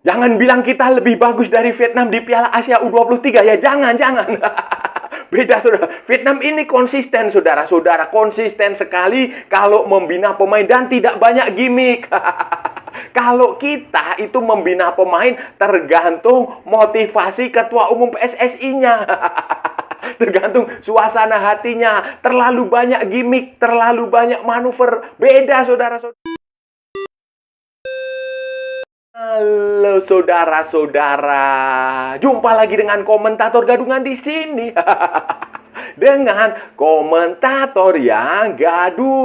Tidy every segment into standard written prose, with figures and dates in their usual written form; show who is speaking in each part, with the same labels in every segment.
Speaker 1: Jangan bilang kita lebih bagus dari Vietnam di Piala Asia U23 ya, jangan. Beda, saudara. Vietnam ini konsisten, saudara-saudara. Konsisten sekali kalau membina pemain dan tidak banyak gimmick. Kalau kita itu membina pemain tergantung motivasi ketua umum PSSI-nya. Tergantung suasana hatinya. Terlalu banyak gimmick, terlalu banyak manuver. Beda, saudara-saudara. Halo saudara-saudara, jumpa lagi dengan komentator gadungan di sini. Dengan komentator yang gadungan.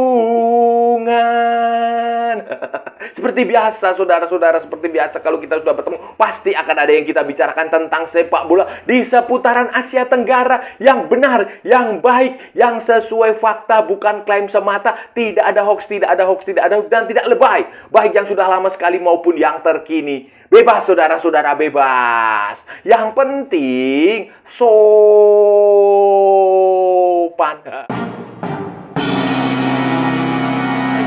Speaker 1: Seperti biasa, saudara-saudara, seperti biasa kalau kita sudah bertemu, pasti akan ada yang kita bicarakan tentang sepak bola di seputaran Asia Tenggara yang benar, yang baik, yang sesuai fakta, bukan klaim semata, tidak ada hoax, dan tidak lebay. Baik yang sudah lama sekali maupun yang terkini. Bebas, saudara-saudara, bebas. Yang penting, sopan.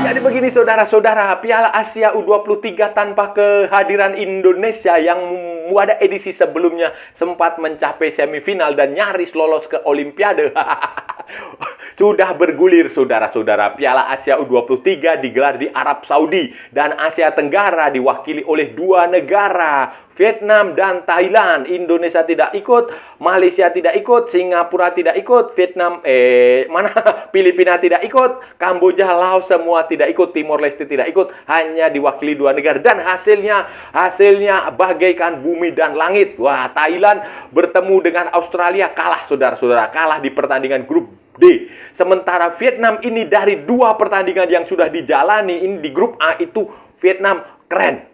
Speaker 1: Jadi begini, saudara-saudara, Piala Asia U23 tanpa kehadiran Indonesia yang pada edisi sebelumnya sempat mencapai semifinal dan nyaris lolos ke Olimpiade. Sudah bergulir, saudara-saudara. Piala Asia U23 digelar di Arab Saudi dan Asia Tenggara diwakili oleh dua negara, Vietnam dan Thailand. Indonesia tidak ikut, Malaysia tidak ikut, Singapura tidak ikut, Filipina tidak ikut, Kamboja, Laos semua tidak ikut, Timor Leste tidak ikut, hanya diwakili dua negara dan hasilnya bagaikan bumi dan langit. Wah, Thailand bertemu dengan Australia, kalah, saudara-saudara, kalah di pertandingan grup D. Sementara Vietnam ini dari dua pertandingan yang sudah dijalani ini di grup A itu Vietnam keren.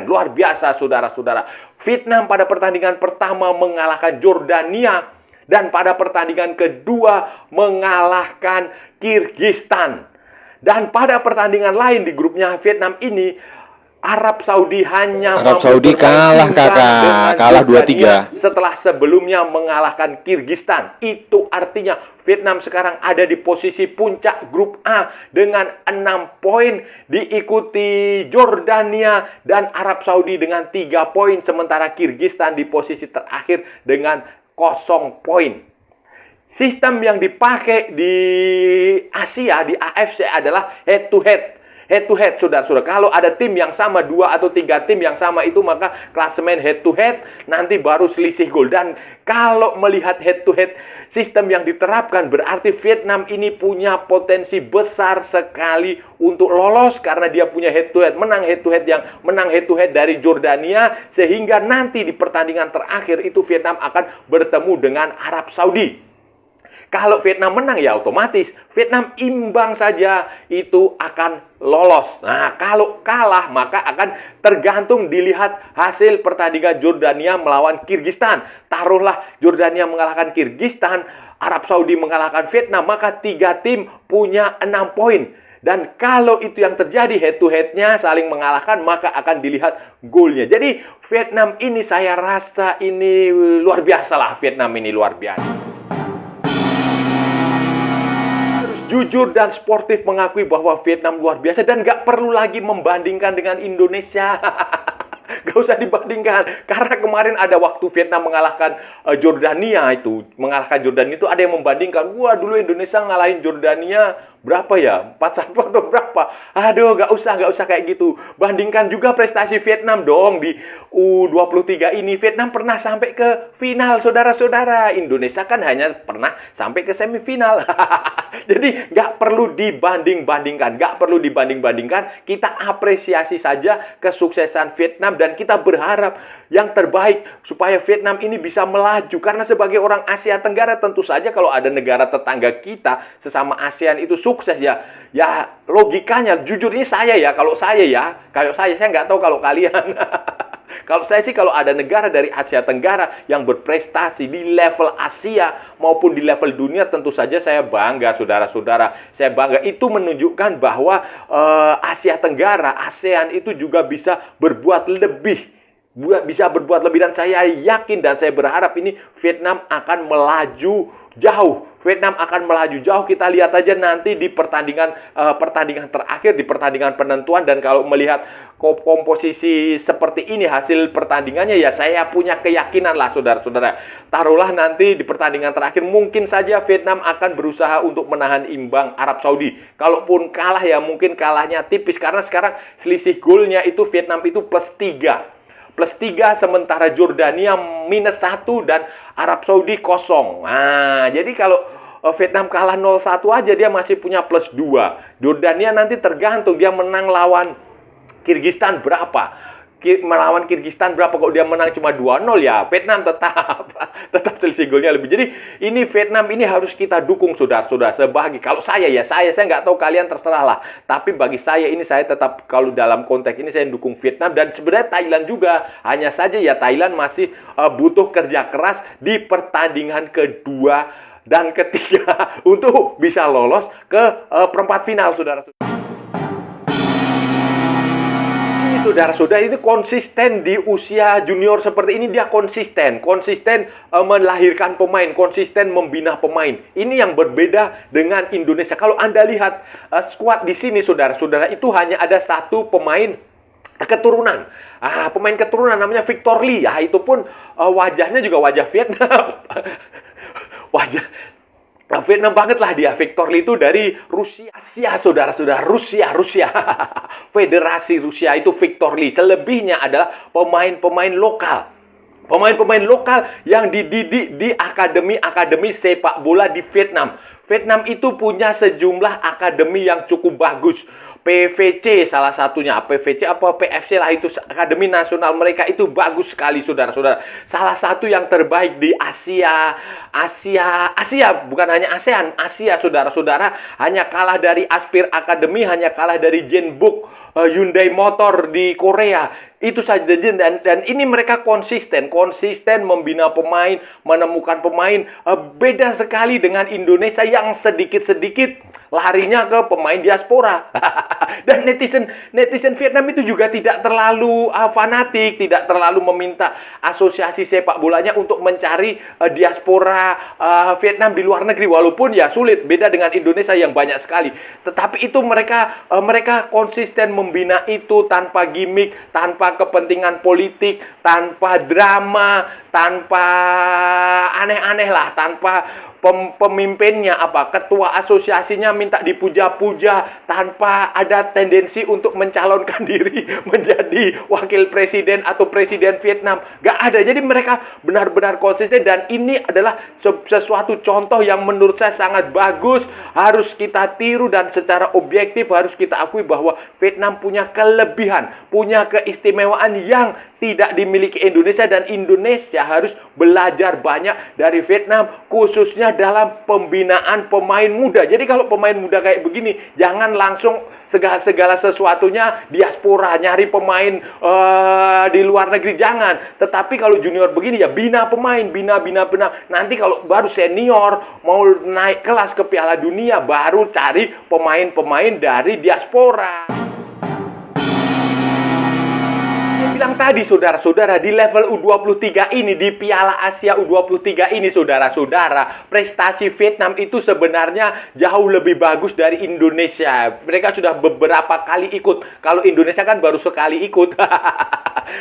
Speaker 1: Luar biasa, saudara-saudara. Vietnam pada pertandingan pertama mengalahkan Jordania dan pada pertandingan kedua mengalahkan Kyrgyzstan. Dan pada pertandingan lain di grupnya Vietnam ini Arab Saudi
Speaker 2: kalah, kakak. Kalah 2-3.
Speaker 1: Setelah sebelumnya mengalahkan Kyrgyzstan. Itu artinya Vietnam sekarang ada di posisi puncak grup A dengan 6 poin, diikuti Jordania dan Arab Saudi dengan 3 poin, sementara Kyrgyzstan di posisi terakhir dengan 0 poin. Sistem yang dipakai di Asia, di AFC adalah head to head, saudara-saudara. Kalau ada tim yang sama, 2 atau 3 tim yang sama itu, maka klasemen head to head, nanti baru selisih gol. Dan kalau melihat head to head sistem yang diterapkan, berarti Vietnam ini punya potensi besar sekali untuk lolos karena dia punya head to head, menang head to head dari Jordania, sehingga nanti di pertandingan terakhir itu Vietnam akan bertemu dengan Arab Saudi. Kalau Vietnam menang ya otomatis, Vietnam imbang saja itu akan lolos. Nah, kalau kalah maka akan tergantung dilihat hasil pertandingan Jordania melawan Kyrgyzstan. Taruhlah Jordania mengalahkan Kyrgyzstan, Arab Saudi mengalahkan Vietnam, maka 3 tim punya 6 poin. Dan kalau itu yang terjadi, head to head-nya saling mengalahkan, maka akan dilihat golnya. Jadi Vietnam ini saya rasa ini luar biasa lah, Vietnam ini luar biasa. Jujur dan sportif mengakui bahwa Vietnam luar biasa dan nggak perlu lagi membandingkan dengan Indonesia. Gak usah dibandingkan. Karena kemarin ada waktu Vietnam mengalahkan Jordania itu. Mengalahkan Jordania itu ada yang membandingkan. Wah, dulu Indonesia ngalahin Jordania berapa ya? 4-1 atau berapa? Aduh, gak usah kayak gitu. Bandingkan juga prestasi Vietnam dong di U23 ini. Vietnam pernah sampai ke final, saudara-saudara. Indonesia kan hanya pernah sampai ke semifinal. Jadi gak perlu dibanding-bandingkan. Kita apresiasi saja kesuksesan Vietnam dan kita berharap yang terbaik supaya Vietnam ini bisa melaju. Karena sebagai orang Asia Tenggara tentu saja kalau ada negara tetangga kita sesama ASEAN itu sukses ya logikanya, jujur ini saya nggak tahu kalau kalian. Kalau saya sih, kalau ada negara dari Asia Tenggara yang berprestasi di level Asia maupun di level dunia, tentu saja saya bangga, saudara-saudara. Saya bangga. Itu menunjukkan bahwa Asia Tenggara, ASEAN itu juga bisa berbuat lebih. Dan saya yakin dan saya berharap ini Vietnam akan melaju jauh. Vietnam akan melaju jauh. Kita lihat aja nanti di pertandingan terakhir, di pertandingan penentuan. Dan kalau melihat komposisi seperti ini hasil pertandingannya, ya saya punya keyakinan lah saudara-saudara. Taruhlah nanti di pertandingan terakhir mungkin saja Vietnam akan berusaha untuk menahan imbang Arab Saudi. Kalaupun kalah ya mungkin kalahnya tipis, karena sekarang selisih golnya itu Vietnam itu +3 sementara Jordania -1 dan Arab Saudi kosong. Nah, jadi kalau Vietnam kalah 0-1 aja dia masih punya +2. Jordania nanti tergantung dia menang lawan Kirgistan berapa. Melawan Kirgistan berapa, kalau dia menang cuma 2-0 ya Vietnam tetap selisih golnya lebih. Jadi ini Vietnam ini harus kita dukung saudara-saudara sebagi. Kalau saya nggak tahu, kalian terserah lah. Tapi bagi saya ini, saya tetap kalau dalam konteks ini saya dukung Vietnam. Dan sebenarnya Thailand juga, hanya saja ya Thailand masih butuh kerja keras di pertandingan kedua dan ketiga untuk bisa lolos ke perempat final saudara-saudara. Saudara-saudara, ini konsisten di usia junior seperti ini, dia konsisten melahirkan pemain, konsisten membina pemain. Ini yang berbeda dengan Indonesia. Kalau Anda lihat skuad di sini saudara-saudara, itu hanya ada satu pemain keturunan. Pemain keturunan namanya Victor Lee. Itu pun wajahnya juga wajah Vietnam. Wajah Vietnam banget lah dia. Victor Lee itu dari Rusia, saudara-saudara. Rusia. Federasi Rusia itu Victor Lee. Selebihnya adalah pemain-pemain lokal. Pemain-pemain lokal yang dididik di akademi sepak bola di Vietnam. Vietnam itu punya sejumlah akademi yang cukup bagus. PVC salah satunya, PVC apa PFC lah, itu akademi nasional mereka itu bagus sekali saudara-saudara. Salah satu yang terbaik di Asia, bukan hanya ASEAN, Asia saudara-saudara. Hanya kalah dari Aspir Academy, hanya kalah dari Jeonbuk Hyundai Motor di Korea. Itu saja. Dan ini mereka konsisten membina pemain, menemukan pemain. Beda sekali dengan Indonesia yang sedikit-sedikit larinya ke pemain diaspora. Dan netizen Vietnam itu juga tidak terlalu fanatik, tidak terlalu meminta asosiasi sepak bolanya untuk mencari diaspora Vietnam di luar negeri, walaupun ya sulit, beda dengan Indonesia yang banyak sekali. Tetapi itu mereka konsisten membina itu tanpa gimmick, tanpa kepentingan politik, tanpa drama, tanpa aneh-aneh lah, tanpa pemimpinnya ketua asosiasinya minta dipuja-puja, tanpa ada tendensi untuk mencalonkan diri menjadi wakil presiden atau presiden Vietnam. Gak ada. Jadi mereka benar-benar konsisten, dan ini adalah sesuatu contoh yang menurut saya sangat bagus, harus kita tiru, dan secara objektif harus kita akui bahwa Vietnam punya kelebihan, punya keistimewaan yang tidak dimiliki Indonesia, dan Indonesia harus belajar banyak dari Vietnam, khususnya dalam pembinaan pemain muda. Jadi kalau pemain muda kayak begini, jangan langsung segala sesuatunya diaspora, nyari pemain di luar negeri, jangan. Tetapi kalau junior begini ya bina pemain, bina. Nanti kalau baru senior mau naik kelas ke Piala Dunia, baru cari pemain-pemain dari diaspora. Bilang tadi saudara-saudara, di level U23 ini, di Piala Asia U23 ini saudara-saudara, prestasi Vietnam itu sebenarnya jauh lebih bagus dari Indonesia. Mereka sudah beberapa kali ikut. Kalau Indonesia kan baru sekali ikut.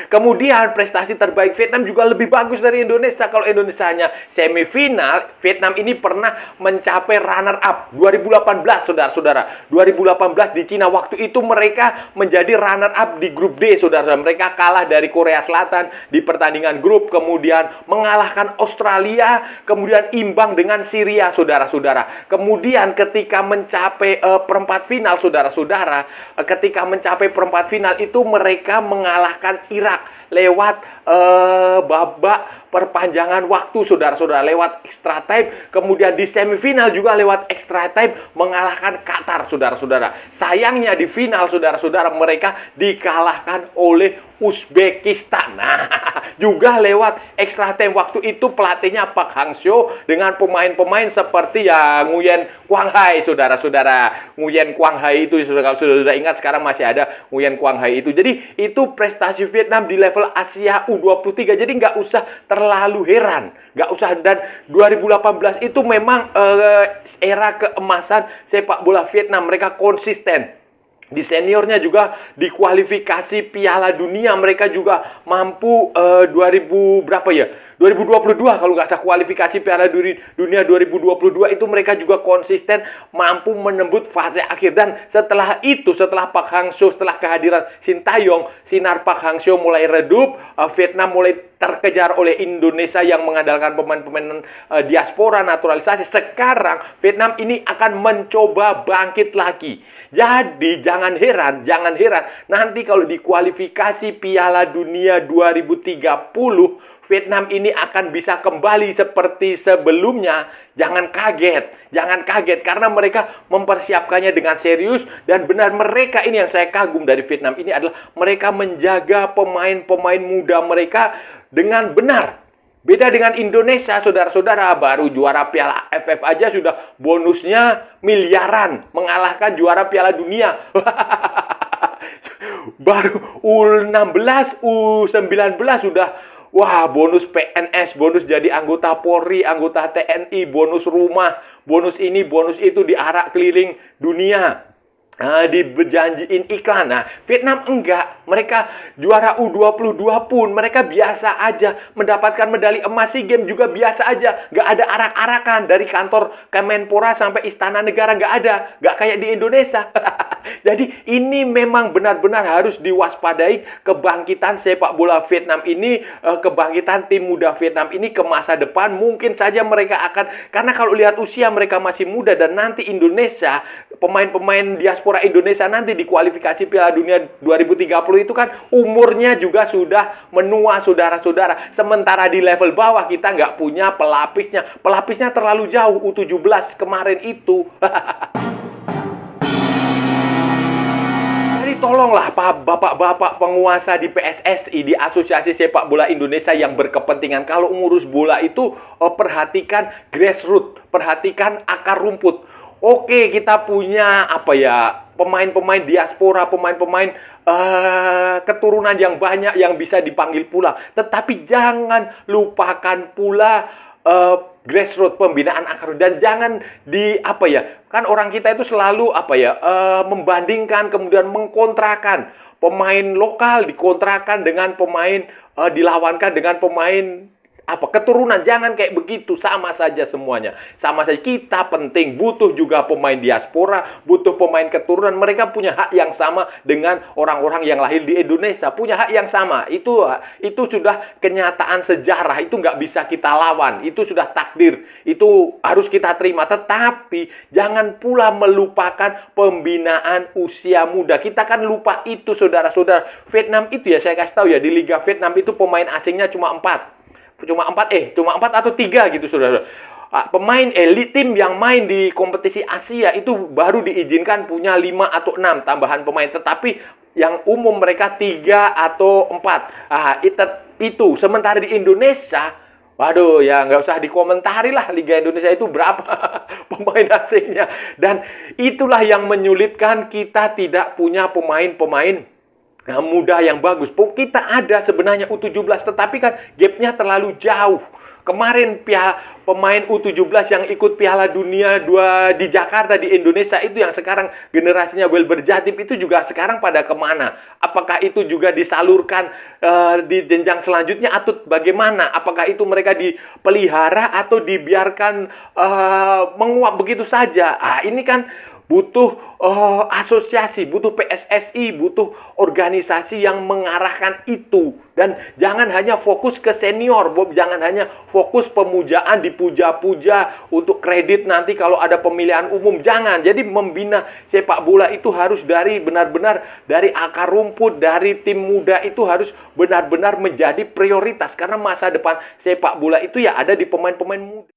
Speaker 1: Kemudian prestasi terbaik Vietnam juga lebih bagus dari Indonesia. Kalau Indonesia hanya semifinal, Vietnam ini pernah mencapai runner up 2018 saudara-saudara. 2018 di Cina, waktu itu mereka menjadi runner up di grup D saudara-saudara. Mereka kalah dari Korea Selatan di pertandingan grup, kemudian mengalahkan Australia, kemudian imbang dengan Syria saudara-saudara. Kemudian ketika mencapai perempat final saudara-saudara, ketika mencapai perempat final itu mereka mengalahkan Irak lewat babak perpanjangan waktu saudara-saudara, lewat extra time. Kemudian di semifinal juga lewat extra time mengalahkan Qatar saudara-saudara. Sayangnya di final saudara-saudara mereka dikalahkan oleh Uzbekistan. Nah, juga lewat extra time. Waktu itu pelatihnya Park Hang-seo dengan pemain-pemain seperti ya Nguyen Quang Hai saudara-saudara. Nguyen Quang Hai itu sudah ingat, sekarang masih ada Nguyen Quang Hai itu. Jadi itu prestasi Vietnam di level Asia U23. Jadi nggak usah terlalu heran. Nggak usah. Dan 2018 itu memang era keemasan sepak bola Vietnam. Mereka konsisten. Di seniornya juga di kualifikasi Piala Dunia mereka juga mampu 2000 berapa ya? 2022 kalau nggak salah kualifikasi Piala Dunia 2022 itu mereka juga konsisten mampu menembus fase akhir. Dan setelah itu, setelah Park Hang-seo, setelah kehadiran Sintayong, sinar Park Hang-seo mulai redup, Vietnam mulai terkejar oleh Indonesia yang mengandalkan pemain-pemain diaspora naturalisasi. Sekarang Vietnam ini akan mencoba bangkit lagi. Jadi jangan heran nanti kalau di kualifikasi Piala Dunia 2030 Vietnam ini akan bisa kembali seperti sebelumnya. Jangan kaget karena mereka mempersiapkannya dengan serius. Dan benar, mereka ini yang saya kagum dari Vietnam ini adalah mereka menjaga pemain-pemain muda mereka dengan benar. Beda dengan Indonesia, saudara-saudara, baru juara Piala AFF aja sudah bonusnya miliaran, mengalahkan juara Piala Dunia. Baru U16, U19 sudah, wah, bonus PNS, bonus jadi anggota Polri, anggota TNI, bonus rumah, bonus ini, bonus itu, diarak keliling dunia. Diberjanjiin iklan. Nah, Vietnam enggak. Mereka juara U22 pun mereka biasa aja. Mendapatkan medali emas SEA Games juga biasa aja. Nggak ada arak-arakan dari kantor Kemenpora sampai Istana Negara, nggak ada. Nggak kayak di Indonesia. Jadi ini memang benar-benar harus diwaspadai kebangkitan sepak bola Vietnam ini, kebangkitan tim muda Vietnam ini ke masa depan. Mungkin saja mereka akan, karena kalau lihat usia mereka masih muda, dan nanti Indonesia, pemain-pemain diaspora Indonesia nanti di kualifikasi Piala Dunia 2030 itu kan umurnya juga sudah menua, saudara-saudara. Sementara di level bawah kita nggak punya pelapisnya. Pelapisnya terlalu jauh, U17 kemarin itu. Jadi tolonglah bapak-bapak penguasa di PSSI, di Asosiasi Sepak Bola Indonesia yang berkepentingan, kalau ngurus bola itu perhatikan grassroots, perhatikan akar rumput. Oke, kita punya pemain-pemain diaspora, pemain-pemain keturunan yang banyak yang bisa dipanggil pulang. Tetapi jangan lupakan pula grassroots, pembinaan akar. Dan jangan kan orang kita itu selalu membandingkan, kemudian mengkontrakan pemain lokal, dikontrakan dengan pemain, dilawankan dengan pemain keturunan. Jangan kayak begitu, sama saja semuanya. Sama saja, kita penting, butuh juga pemain diaspora, butuh pemain keturunan. Mereka punya hak yang sama dengan orang-orang yang lahir di Indonesia, punya hak yang sama. Itu sudah kenyataan sejarah, itu nggak bisa kita lawan, itu sudah takdir, itu harus kita terima. Tetapi jangan pula melupakan pembinaan usia muda. Kita kan lupa itu, saudara-saudara. Vietnam itu ya, saya kasih tahu ya, di Liga Vietnam itu pemain asingnya cuma 4 atau 3 gitu, saudara. Pemain elit tim yang main di kompetisi Asia itu baru diizinkan punya 5 atau 6 tambahan pemain. Tetapi yang umum mereka 3 atau 4. Itu. Sementara di Indonesia, waduh, ya nggak usah dikomentari lah, Liga Indonesia itu berapa pemain asingnya. Dan itulah yang menyulitkan kita tidak punya pemain-pemain muda yang bagus. Kita ada sebenarnya U17, tetapi kan gapnya terlalu jauh. Kemarin pemain U17 yang ikut Piala Dunia 2 di Jakarta, di Indonesia itu, yang sekarang generasinya Welber Jatib itu juga sekarang pada kemana? Apakah itu juga disalurkan di jenjang selanjutnya atau bagaimana? Apakah itu mereka dipelihara atau dibiarkan menguap begitu saja? Ini kan butuh asosiasi, butuh PSSI, butuh organisasi yang mengarahkan itu. Dan jangan hanya fokus ke senior, Bob. Jangan hanya fokus pemujaan, dipuja-puja untuk kredit nanti kalau ada pemilihan umum. Jangan. Jadi membina sepak bola itu harus benar-benar dari akar rumput, dari tim muda itu harus benar-benar menjadi prioritas. Karena masa depan sepak bola itu ya ada di pemain-pemain muda.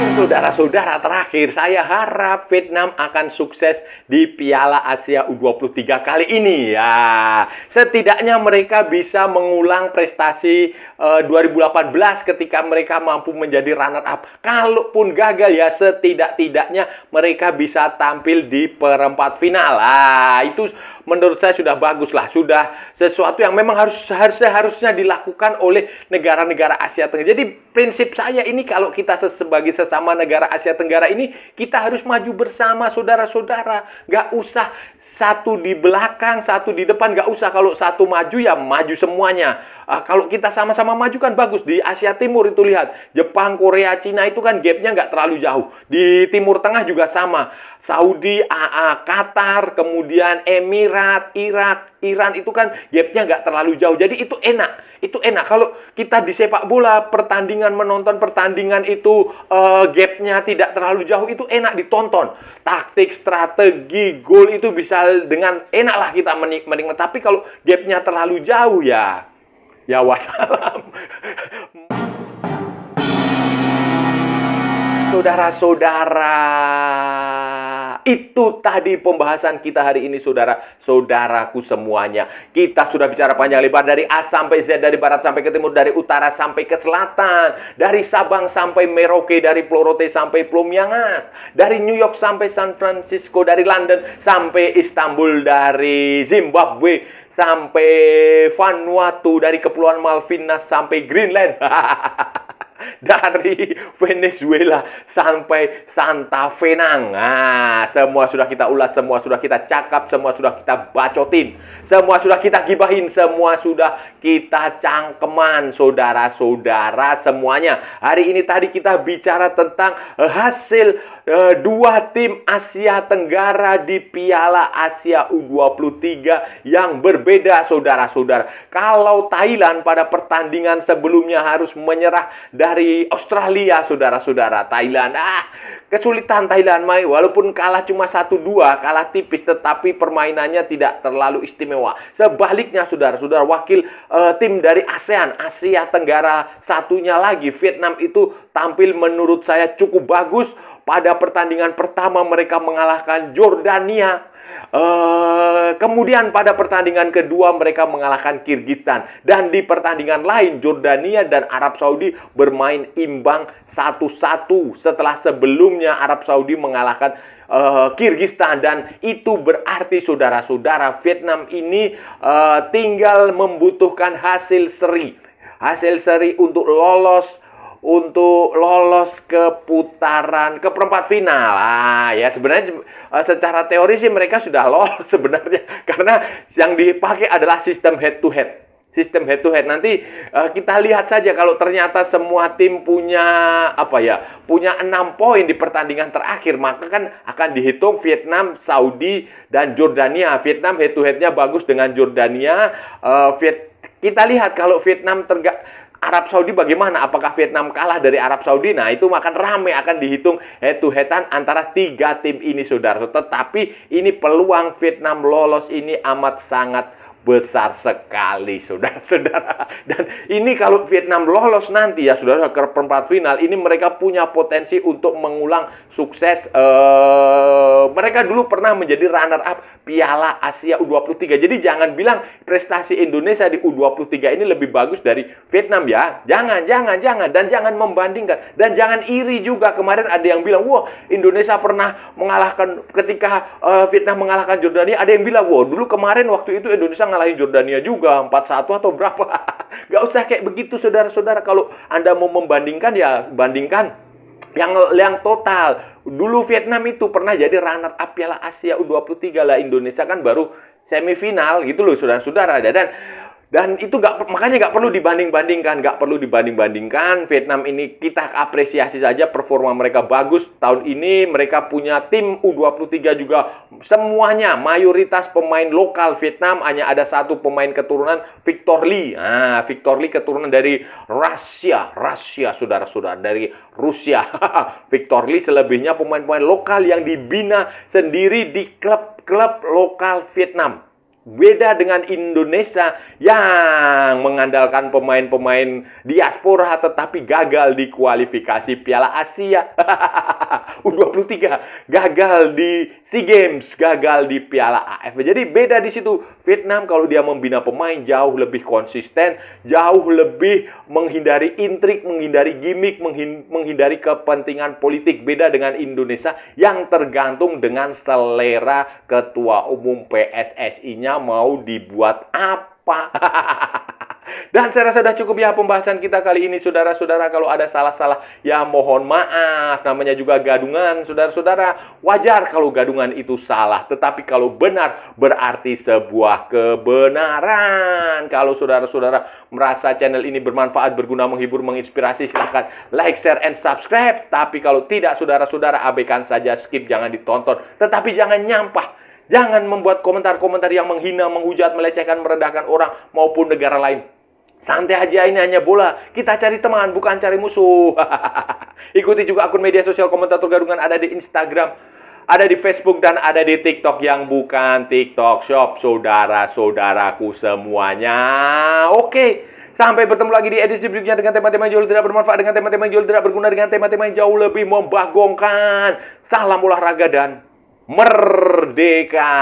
Speaker 1: Saudara-saudara, terakhir saya harap Vietnam akan sukses di Piala Asia U23 kali ini ya. Setidaknya mereka bisa mengulang prestasi 2018 ketika mereka mampu menjadi runner up. Kalaupun gagal ya, setidak-tidaknya mereka bisa tampil di perempat final. Itu menurut saya sudah bagus lah. Sudah sesuatu yang memang harusnya dilakukan oleh negara-negara Asia Tenggara. Jadi prinsip saya ini kalau kita sebagai sesama negara Asia Tenggara ini, kita harus maju bersama saudara-saudara. Nggak usah satu di belakang, satu di depan, nggak usah. Kalau satu maju ya maju semuanya. Kalau kita sama-sama maju kan bagus. Di Asia Timur itu lihat, Jepang, Korea, Cina itu kan gapnya nggak terlalu jauh. Di Timur Tengah juga sama. Saudi, Qatar, kemudian Emirat, Irak, Iran itu kan gapnya nggak terlalu jauh. Jadi itu enak. Itu enak. Kalau kita di sepak bola, menonton pertandingan itu gapnya tidak terlalu jauh, itu enak ditonton. Taktik, strategi, gol itu bisa dengan enak lah kita menikmati. Tapi kalau gapnya terlalu jauh ya wassalam. Saudara-saudara, itu tadi pembahasan kita hari ini, saudara-saudaraku semuanya. Kita sudah bicara panjang lebar dari A sampai Z, dari barat sampai ke timur, dari utara sampai ke selatan, dari Sabang sampai Merauke, dari Plorote sampai Plumyangas, dari New York sampai San Francisco, dari London sampai Istanbul, dari Zimbabwe sampai Vanuatu, dari Kepulauan Malvinas sampai Greenland. Dari Venezuela sampai Santa Fenang. Semua sudah kita ulas, semua sudah kita cakap, semua sudah kita bacotin, semua sudah kita gibahin, semua sudah kita cangkeman, saudara-saudara semuanya. Hari ini tadi kita bicara tentang hasil dua tim Asia Tenggara di Piala Asia U23 yang berbeda, saudara-saudara. Kalau Thailand pada pertandingan sebelumnya harus menyerah dari Australia, saudara-saudara. Thailand, kesulitan Thailand, walaupun kalah cuma 1-2, kalah tipis, tetapi permainannya tidak terlalu istimewa. Sebaliknya, saudara-saudara, wakil tim dari ASEAN, Asia Tenggara satunya lagi, Vietnam itu tampil menurut saya cukup bagus. Pada pertandingan pertama mereka mengalahkan Jordania. Kemudian pada pertandingan kedua mereka mengalahkan Kirgistan. Dan di pertandingan lain Jordania dan Arab Saudi bermain imbang 1-1 setelah sebelumnya Arab Saudi mengalahkan Kirgistan. Dan itu berarti, saudara-saudara, Vietnam ini tinggal membutuhkan hasil seri untuk lolos ke perempat final. Ya sebenarnya secara teori sih mereka sudah lolos sebenarnya, karena yang dipakai adalah sistem head to head. Nanti kita lihat saja kalau ternyata semua tim punya 6 poin di pertandingan terakhir, maka kan akan dihitung Vietnam, Saudi dan Jordania. Vietnam head to headnya bagus dengan Jordania. Kita lihat kalau Vietnam Arab Saudi bagaimana? Apakah Vietnam kalah dari Arab Saudi? Nah, itu akan ramai, akan dihitung head-to-headan antara 3 tim ini, saudara. Tetapi ini peluang Vietnam lolos ini amat sangat besar sekali, saudara-saudara. Dan ini kalau Vietnam lolos nanti ya, saudara, ke perempat final, ini mereka punya potensi untuk mengulang sukses. Mereka dulu pernah menjadi runner-up Piala Asia U23. Jadi jangan bilang prestasi Indonesia di U23 ini lebih bagus dari Vietnam ya. Jangan. Dan jangan membandingkan. Dan jangan iri juga. Kemarin ada yang bilang, wah, Indonesia pernah mengalahkan ketika Vietnam mengalahkan Jordania. Ada yang bilang, wah, dulu kemarin waktu itu Indonesia ngalahin Jordania juga 4-1 atau berapa. Gak usah kayak begitu, saudara-saudara. Kalau Anda mau membandingkan, ya bandingkan yang total. Dulu Vietnam itu pernah jadi runner up Piala Asia U23 lah. Indonesia kan baru semifinal gitu loh, saudara-saudara. Dan itu makanya nggak perlu dibanding-bandingkan. Vietnam ini kita apresiasi saja, performa mereka bagus tahun ini. Mereka punya tim U23 juga semuanya mayoritas pemain lokal. Vietnam hanya ada 1 pemain keturunan, Victor Lee. Victor Lee keturunan dari Rusia, saudara-saudara, dari Rusia. Victor Lee, selebihnya pemain-pemain lokal yang dibina sendiri di klub-klub lokal Vietnam. Beda dengan Indonesia yang mengandalkan pemain-pemain diaspora tetapi gagal di kualifikasi Piala Asia. U23 gagal di SEA Games, gagal di Piala AFF. Jadi beda di situ. Vietnam kalau dia membina pemain jauh lebih konsisten, jauh lebih menghindari intrik, menghindari gimmick, menghindari kepentingan politik. Beda dengan Indonesia yang tergantung dengan selera ketua umum PSSI-nya mau dibuat apa. Dan saya rasa sudah cukup ya pembahasan kita kali ini, saudara-saudara. Kalau ada salah-salah, ya mohon maaf. Namanya juga gadungan, saudara-saudara. Wajar kalau gadungan itu salah. Tetapi kalau benar, berarti sebuah kebenaran. Kalau saudara-saudara merasa channel ini bermanfaat, berguna, menghibur, menginspirasi, silahkan like, share, and subscribe. Tapi kalau tidak, saudara-saudara, abaikan saja, skip, jangan ditonton. Tetapi jangan nyampah. Jangan membuat komentar-komentar yang menghina, menghujat, melecehkan, merendahkan orang maupun negara lain. Santai aja, ini hanya bola. Kita cari teman, bukan cari musuh. Ikuti juga akun media sosial Komentator Gadungan, ada di Instagram, ada di Facebook, dan ada di TikTok yang bukan TikTok Shop, saudara-saudaraku semuanya. Oke, sampai bertemu lagi di edisi berikutnya dengan tema-tema yang jauh tidak bermanfaat, dengan tema-tema yang jauh tidak berguna, dengan tema-tema yang jauh lebih membagongkan. Salam olahraga dan merdeka.